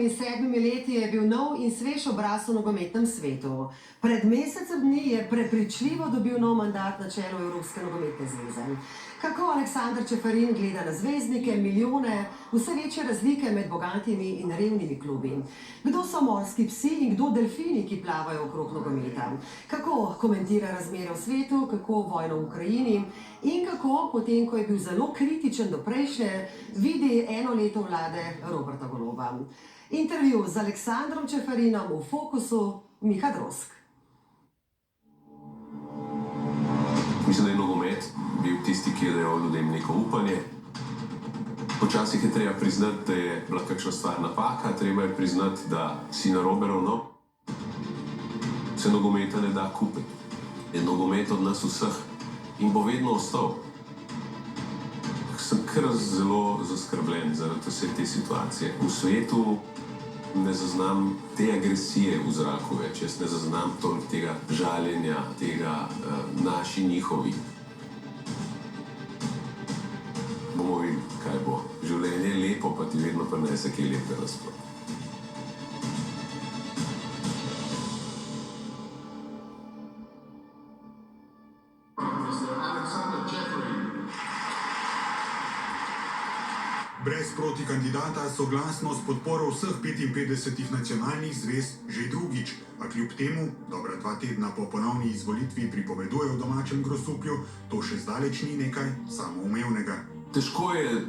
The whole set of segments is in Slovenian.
7 leti je bil nov in svež obraz v nogometnem svetu. Pred mesecem dni je prepričljivo dobil nov mandat na čelu Evropske nogometne zveze. Kako Aleksander Čeferin gleda na zvezdnike, milijone, vse večje razlike med bogatimi in revnimi klubi? Kdo so morski psi in kdo delfini, ki plavajo okrog nogometa? Kako komentira razmere v svetu, kako vojno v Ukrajini in kako, potem ko je bil zelo kritičen do prejšnje, vidi eno leto vlade Roberta Goloba? Intervju z Aleksandrom Čeferinom v fokusu Miha Drozg. Mislim, da je nogomet bil tisti, ki je dajal ljudem neko upanje. Počasih je treba priznati, da je bila kakšna stvar napaka, treba je priznati, da si narobe ravnal. Se nogometa ne da kupiti. Je nogomet od nas vseh in bo vedno ostal. Sem kar zelo zaskrbljen zaradi vse te situacije. V svetu ne zaznam te agresije v zraku več, jaz ne zaznam toliko tega žaljenja, tega naši njihovi. Bomo videli, kaj bo. Življenje je lepo, pa ti vedno prinese kaj lepega nasproti. Brez protikandidata soglasno s podporo vseh 55 nacionalnih zvez že drugič, a kljub temu, dobra 2 tedna po ponovni izvolitvi pripoveduje v domačem Grosuplju, to še zdaleč ni nekaj samoumevnega. Težko je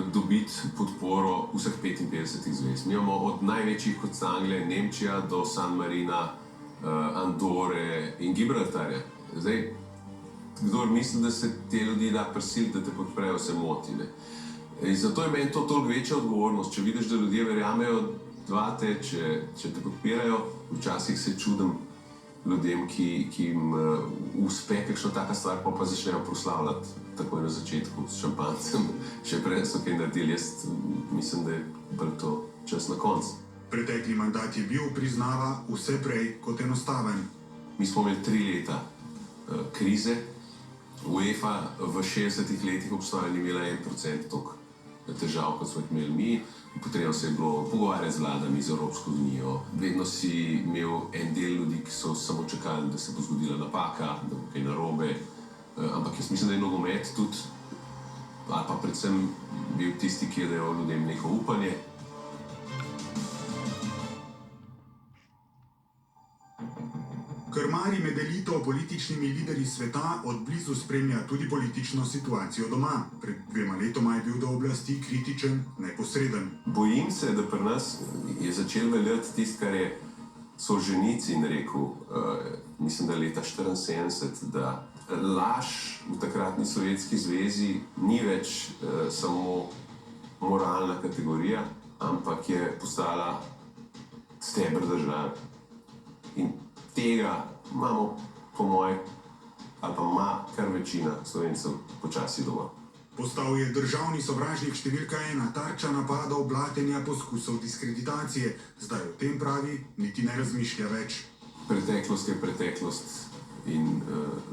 dobiti podporo vseh 55 zvez. Mi imamo od največjih kot so Anglija in Nemčija do San Marina, Andore in Gibraltarja. Zdaj, kdor misli, da se te ljudi da prisiliti, da te podprejo, se moti, ne? In zato je meni to toliko večja odgovornost. Če vidiš, da ljudje verjamejo vate, če te podpirajo, včasih se čudim ljudem, ki jim uspe kakšna taka stvar, pa začnejo proslavljati takoj na začetku s šampancem. Še prej so kaj naredili, jaz mislim, da je bolj to čas na koncu. Pretekli mandat je bil, priznava, vse prej kot enostaven. Mi smo imeli 3 leta krize. UEFA v 60 letih obstoja ni imela 1% toliko težav, kot smo jih imeli mi. Potrebno se je bilo pogovarjati z vladami, z Evropsko unijo. Vedno si imel en del ljudi, ki so samo čakali, da se bo zgodila napaka, da bo kaj narobe. Ampak jaz mislim, da je nogomet tudi, ali pa predvsem bil tisti, ki je dajal ljudem neko upanje. Krmari med elito političnimi lideri sveta od blizu spremlja tudi politično situacijo doma. Pred 2 letoma je bil do oblasti kritičen, neposreden. Bojim se, da pri nas je začel veljati tisto, kar je Solženicin rekel, mislim, da leta 1974, da laž v takratni Sovjetski zvezi ni več samo moralna kategorija, ampak je postala steber države. In tega imamo, po mojem, ali pa ima kar večina Slovencev počasi dovolj. Postal je državni sovražnik številka 1, tarča napadov, blatenja, poskusov diskreditacije. Zdaj o tem pravi, niti ne razmišlja več. Preteklost je preteklost in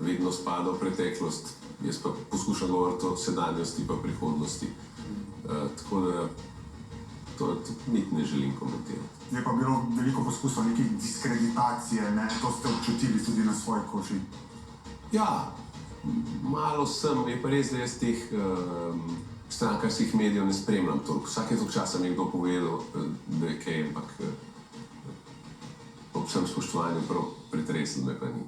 vedno spada v preteklost. Jaz pa poskušam govoriti o sedanjosti pa prihodnosti. Tako da to niti ne želim komentirati. Je pa bilo veliko poskusov nekih diskreditacije, ne? To ste občutili tudi na svoji koži. Ja, malo sem, je pa res, da jaz teh strankarskih medijev ne spremljam toliko. Vsake toliko časa mi je kdo povedal, da je kaj, ampak ob vsem spoštovanju prav pretresel me pa ni.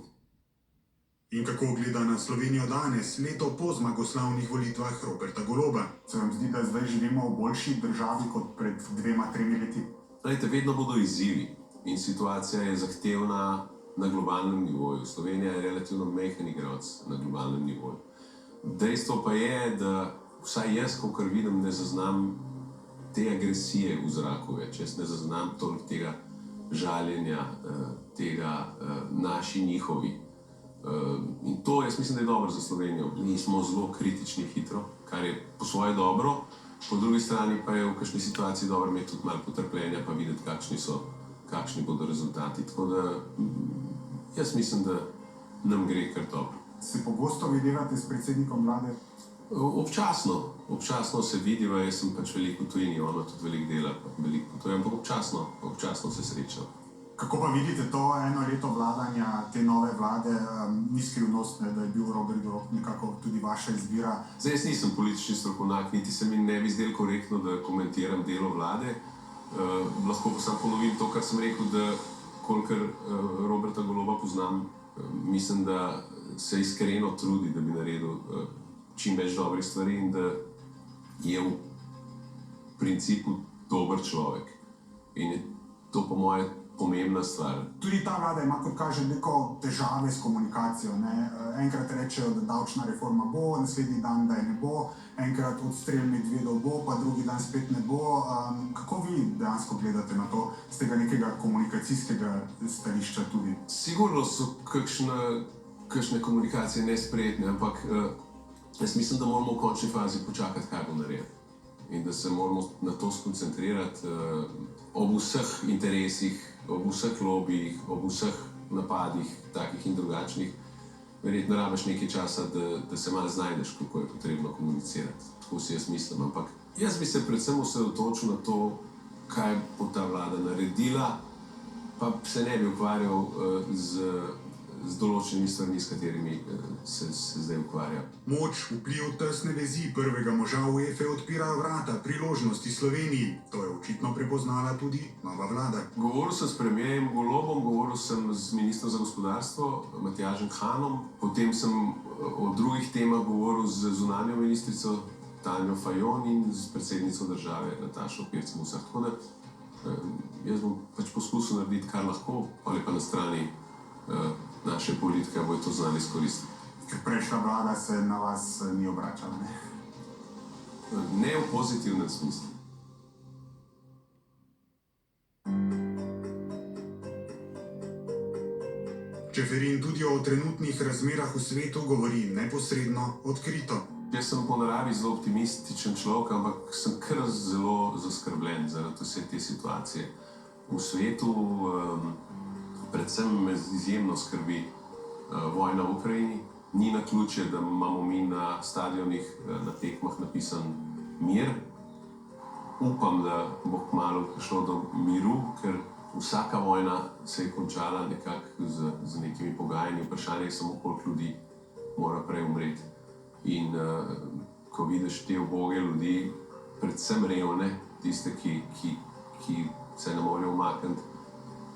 In kako gleda na Slovenijo danes, leto po zmagoslavnih volitvah Roberta Goloba? Se vam zdi, da zdaj živimo v boljši državi kot pred 2-3 leti? Glejte, vedno bodo izzivi in situacija je zahtevna na globalnem nivoju. Slovenija je relativno majhen igralec na globalnem nivoju. Dejstvo pa je, da vsaj jaz, kakor vidim, ne zaznam te agresije v zraku več. Jaz ne zaznam toliko tega žaljenja, tega naši njihovi. In to jaz mislim, da je dobro za Slovenijo. Mi smo zelo kritični hitro, kar je po svoje dobro. Po drugi strani pa je v kakšni situaciji dobro imeti tudi malo potrpljenja pa videti, kakšni bodo rezultati. Tako da jaz mislim, da nam gre kar dobro. Se pogosto videvate s predsednikom vlade? Občasno se vidiva, jaz sem pač veliko v tujini, ona tudi veliko dela, veliko potuje, ampak občasno se srečam. Kako pa vidite to eno leto vladanja te nove vlade? Ni skrivnost, ne, da je bil Robert Golob nekako tudi vaša izbira. Zdaj, jaz nisem politični strokovnjak, niti se mi ne bi zdelo korektno, da komentiram delo vlade. Lahko pa sam ponovim to, kar sem rekel, da kolikor Roberta Goloba poznam, mislim, da se iskreno trudi, da bi naredil čim več dobrih stvari in da je v principu dober človek. In je to po moje pomembna stvar. Tudi ta vlada ima, kot kaže, veliko težave s komunikacijo. Ne? Enkrat rečejo, da davčna reforma bo, naslednji dan, da je ne bo, enkrat odstrel medvedov bo, pa drugi dan spet ne bo. Kako vi dejansko gledate na to z tega nekega komunikacijskega stališča tudi? Sigurno so kakšne komunikacije nesprejetne, ampak jaz mislim, da moramo v končni fazi počakati, kaj bo naredil. In da se moramo na to skoncentrirati ob vseh interesih, ob vseh lobijih, ob vseh napadih, takih in drugačnih. Verjetno rabiš nekaj časa, da se malo znajdeš, kako je potrebno komunicirati. Tako si jaz mislim. Ampak jaz bi se predvsem osredotočil na to, kaj bo ta vlada naredila, pa se ne bi ukvarjal z določenimi stvarmi, s katerimi se zdaj ukvarja. Moč, vpliv, tesne vezi prvega moža UEFA odpira vrata priložnosti Sloveniji. To je očitno prepoznala tudi nova vlada. Govoril sem s premierjem Golobom, govoril sem z ministrom za gospodarstvo Matjažem Hanom, potem sem o drugih temah govoril z zunanjo ministrico Tanjo Fajon in z predsednico države Natašo Pirc Musar. Tako da jaz bom pač poskusil narediti, kar lahko, ali pa na strani naše politike bojo to znali izkoristiti. Ker prejšnja vlada se na vas ni obračala, ne? Ne v pozitivnem smislu. Čeferin tudi o trenutnih razmerah v svetu govori neposredno, odkrito. Jaz sem po naravi zelo optimističen človek, ampak sem kar zelo zaskrbljen zaradi vse te situacije. V svetu predvsem me izjemno skrbi vojna v Ukrajini. Ni naključje, da imamo mi na stadionih, na tekmah napisan mir. Upam, da bo kmalu prišlo do miru, ker vsaka vojna se je končala nekako z nekimi pogajanji. Vprašanje je samo, koliko ljudi mora prej umreti. In ko vidiš te uboge ljudi, predvsem revne, tiste, ki se ne morejo umakniti,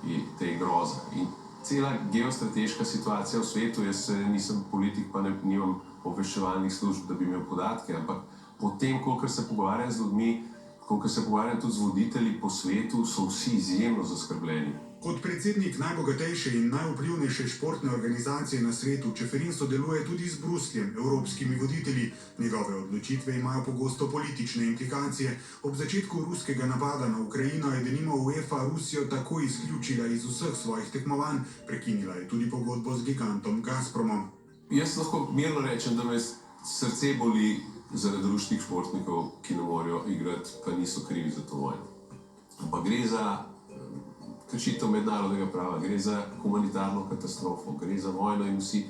je te groza. In cela geostrateška situacija v svetu, jaz nisem politik, pa nimam obveščevalnih služb, da bi imel podatke, ampak potem, kolikor se pogovarjam z ljudmi, kolikor se pogovarjam tudi z voditelji po svetu, so vsi izjemno zaskrbljeni. Kot predsednik najbogatejše in najvplivnejše športne organizacije na svetu, Čeferin sodeluje tudi z Brusljem, evropskimi voditelji. Njegove odločitve imajo pogosto politične implikacije. Ob začetku ruskega napada na Ukrajino je denimo UEFA Rusijo tako izključila iz vseh svojih tekmovanj, prekinila je tudi pogodbo z gigantom Gazpromom. Jaz lahko mirno rečem, da me srce boli zaradi ruskih športnikov, ki ne morejo igrati, pa niso krivi za to vojno. Ampak gre za kršitev mednarodnega prava, gre za humanitarno katastrofo, gre za vojno in vsi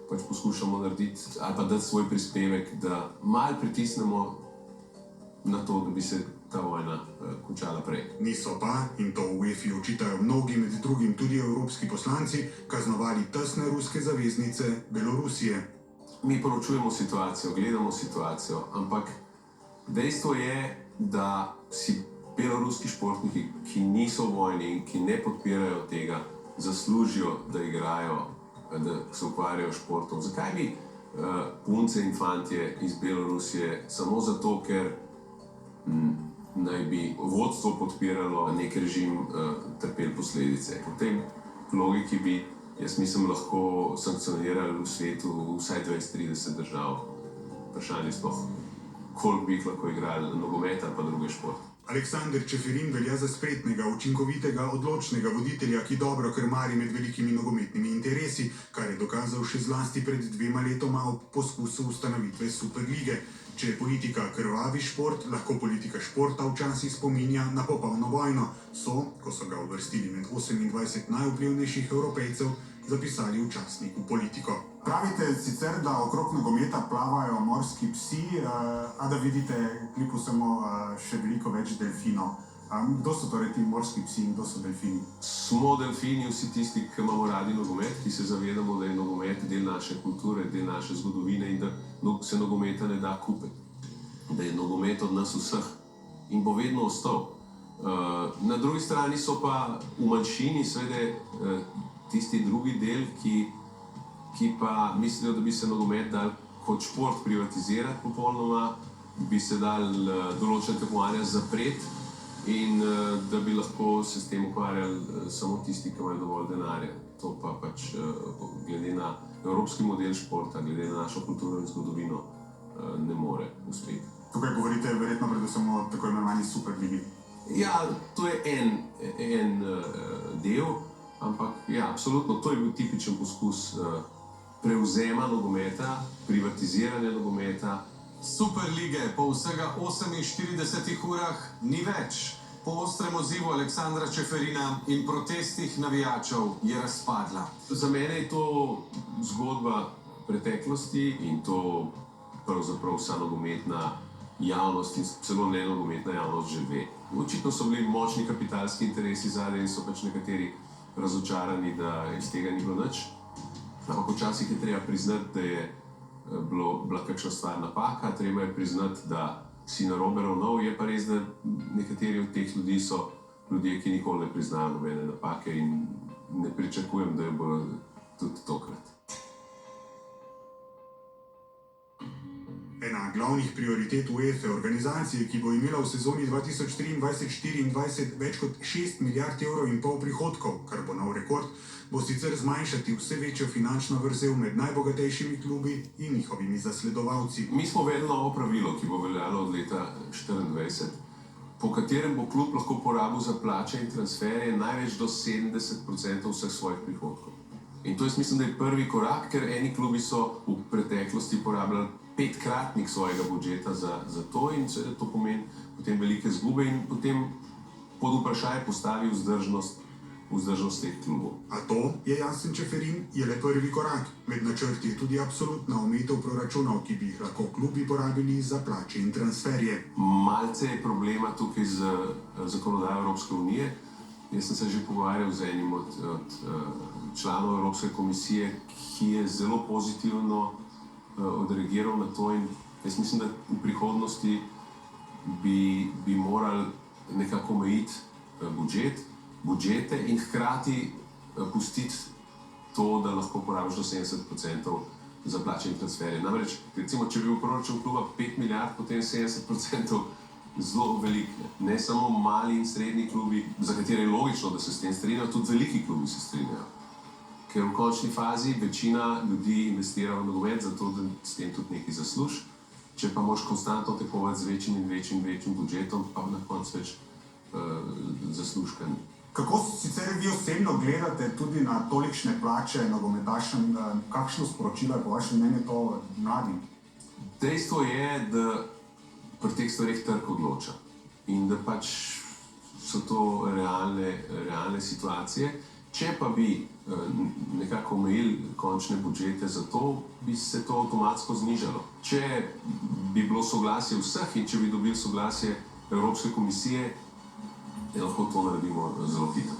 pač poskušamo narediti ali pa dati svoj prispevek, da malo pritisnemo na to, da bi se ta vojna končala prej. Niso pa, in to v UEFA očitajo mnogi, med drugim tudi evropski poslanci, kaznovali tesne ruske zaveznice Belorusije. Mi poročujemo situacijo, gledamo situacijo, ampak dejstvo je, da si beloruski športniki, ki niso v vojni in ki ne podpirajo tega, zaslužijo, da igrajo, da se ukvarjajo s športom. Zakaj bi punce in fantje iz Belorusije samo zato, ker naj bi vodstvo podpiralo nek režim, trpeli posledice? Po tej logiki bi, jaz mislim, lahko sankcionirali v svetu vsaj 20-30 držav. Vprašanje sploh, koliko bi jih lahko igrali nogomet ali pa druge športe. Aleksander Čeferin velja za spretnega, učinkovitega, odločnega voditelja, ki dobro krmari med velikimi nogometnimi interesi, kar je dokazal še zlasti pred 2 letoma ob poskusu ustanovitve Superlige. Če je politika krvavi šport, lahko politika športa včasih spominja na popolno vojno. So, ko so ga uvrstili med 28 najvplivnejših Evropejcev, zapisali v časniku Politiko. Pravite sicer, da okrog nogometa plavajo morski psi, a da vidite kljub vsemu še veliko več delfinov. Kdo so torej ti morski psi in kdo so delfini? Smo delfini vsi tisti, ki imamo radi nogomet, ki se zavedamo, da je nogomet del naše kulture, del naše zgodovine in da se nogometa ne da kupiti. Da je nogomet od nas vseh in bo vedno ostal. Na drugi strani so pa v manjšini seveda tisti drugi del, ki pa mislijo, da bi se nogomet dal kot šport privatizirati popolnoma, bi se dal določene tekmovanja zapreti in da bi lahko se s tem ukvarjali samo tisti, ki imajo dovolj denarja. To pa pač glede na evropski model športa, glede na našo kulturo in zgodovino ne more uspeti. Tukaj govorite verjetno predvsem o tako imenovani Superligi. Ja, to je en del, ampak ja, absolutno, to je bil tipičen poskus prevzema nogometa, privatiziranja nogometa. Superlige po vsega 48 urah ni več. Po ostrem odzivu Aleksandra Čeferina in protestih navijačev je razpadla. Za mene je to zgodba preteklosti in to pravzaprav vsa nogometna javnost in celo ne nogometna javnost že ve. Očitno so bili močni kapitalski interesi zadaj in so pač nekateri razočarani, da iz tega ni bilo nič. Ampak včasih je treba priznati, da je bila kakšna stvar napaka, treba je priznati, da si narobe ravnal, je pa res, da nekateri od teh ljudi so ljudje, ki nikoli ne priznajo nobene napake in ne pričakujem, da jo bodo tudi tokrat. Ena glavnih prioritet UEFA, organizacije, ki bo imela v sezoni 2023-2024 več kot 6 milijard evrov in pol prihodkov, kar bo nov rekord, bo sicer zmanjšati vse večjo finančno vrzel med najbogatejšimi klubi in njihovimi zasledovalci. Mi smo uvedli novo pravilo, ki bo veljalo od leta 2024, po katerem bo klub lahko porabil za plače in transferje največ do 70% vseh svojih prihodkov. In to jaz mislim, da je prvi korak, ker eni klubi so v preteklosti porabljali 5-kratnik svojega budžeta za to in seveda to pomeni potem velike izgube in potem pod vprašanje postavi vzdržnost teh klubov. A to, je jasen Čeferin, je le prvi korak. Med načrti je tudi absolutna omejitev proračunov, ki bi jih lahko klubi porabili za plače in transferje. Malce je problema tukaj z zakonodajo Evropske unije. Jaz sem se že pogovarjal z enim od članov Evropske komisije, ki je zelo pozitivno odreagiral na to in jaz mislim, da v prihodnosti bi morali nekako omejiti budžete in hkrati pustiti to, da lahko porabiš do 70% za plače in transferje. Namreč, recimo, če bi v proračun kluba 5 milijard, potem 70% zelo veliko. Ne samo mali in srednji klubi, za katere je logično, da se s tem strinjajo, tudi veliki klubi se strinjajo. Ker v končni fazi večina ljudi investira v nogomet, zato da s tem tudi nekaj zasluži. Če pa moraš konstantno tekmovati z večjim in večjim budžetom, pa na koncu več zaslužka ni. Kako sicer vi osebno gledate tudi na tolikšne plače nogometašem? Kakšno sporočilo je po vašem mnenju to mladim? Dejstvo je, da pri teh stvareh trg odloča in da pač so to realne situacije. Če pa bi nekako omejili končne budžete za to, bi se to avtomatsko znižalo. Če bi bilo soglasje vseh in če bi dobili soglasje Evropske komisije, lahko to naredimo zelo hitro.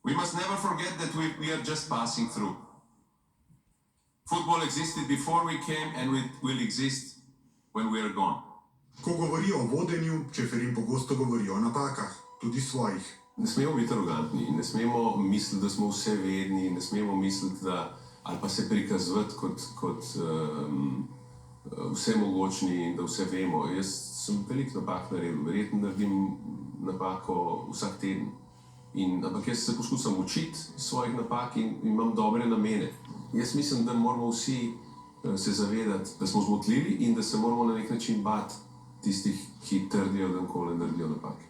We must never forget that we are just passing through. Football existed before we came and will exist when we are gone. Ko govori o vodenju, Čeferin pogosto govori o napakah, tudi svojih. Ne smemo biti arogantni, ne smemo misliti, da smo vse vedni, ne smemo misliti, ali pa se prikazovati kot vsemogočni in da vse vemo. Jaz sem veliko napak naredil, verjetno naredim napako vsak teden. Ampak jaz se poskušam učiti svojih napak in imam dobre namene. Jaz mislim, da moramo vsi se zavedati, da smo zmotljivi in da se moramo na nek način bati tistih, ki trdijo, da nikoli ne naredijo napake.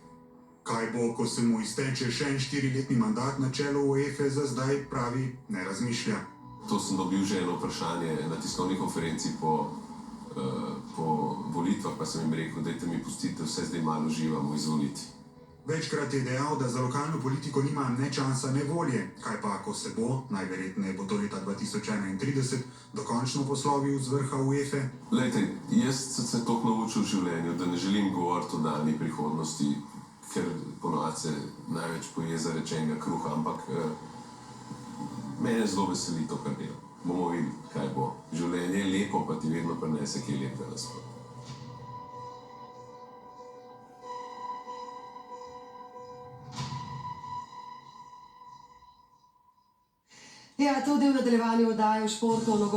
Kaj bo, ko se mu izteče še en 4-letni mandat na čelu UEFA, za zdaj pravi, ne razmišlja. To sem dobil že eno vprašanje na tiskovni konferenci po volitvah, pa sem jim rekel, dajte mi pustite, vse zdaj malo uživamo, izvolite. Večkrat je dejal, da za lokalno politiko nima ne časa, ne volje. Kaj pa, ko se bo, najverjetneje bo to leta 2031, dokončno poslovil z vrha UEFA? Lejte, jaz sem se toliko naučil v življenju, da ne želim govoriti o daljni prihodnosti, ker ponovadi se največ poje za rečenega kruha, ampak mene zelo veseli to, kar delam. Bomo videli, kaj bo. Življenje je lepo, pa ti vedno prinese kaj lepega nasproti. Ja, tudi v nadaljevanju oddaje v športu o nogometu.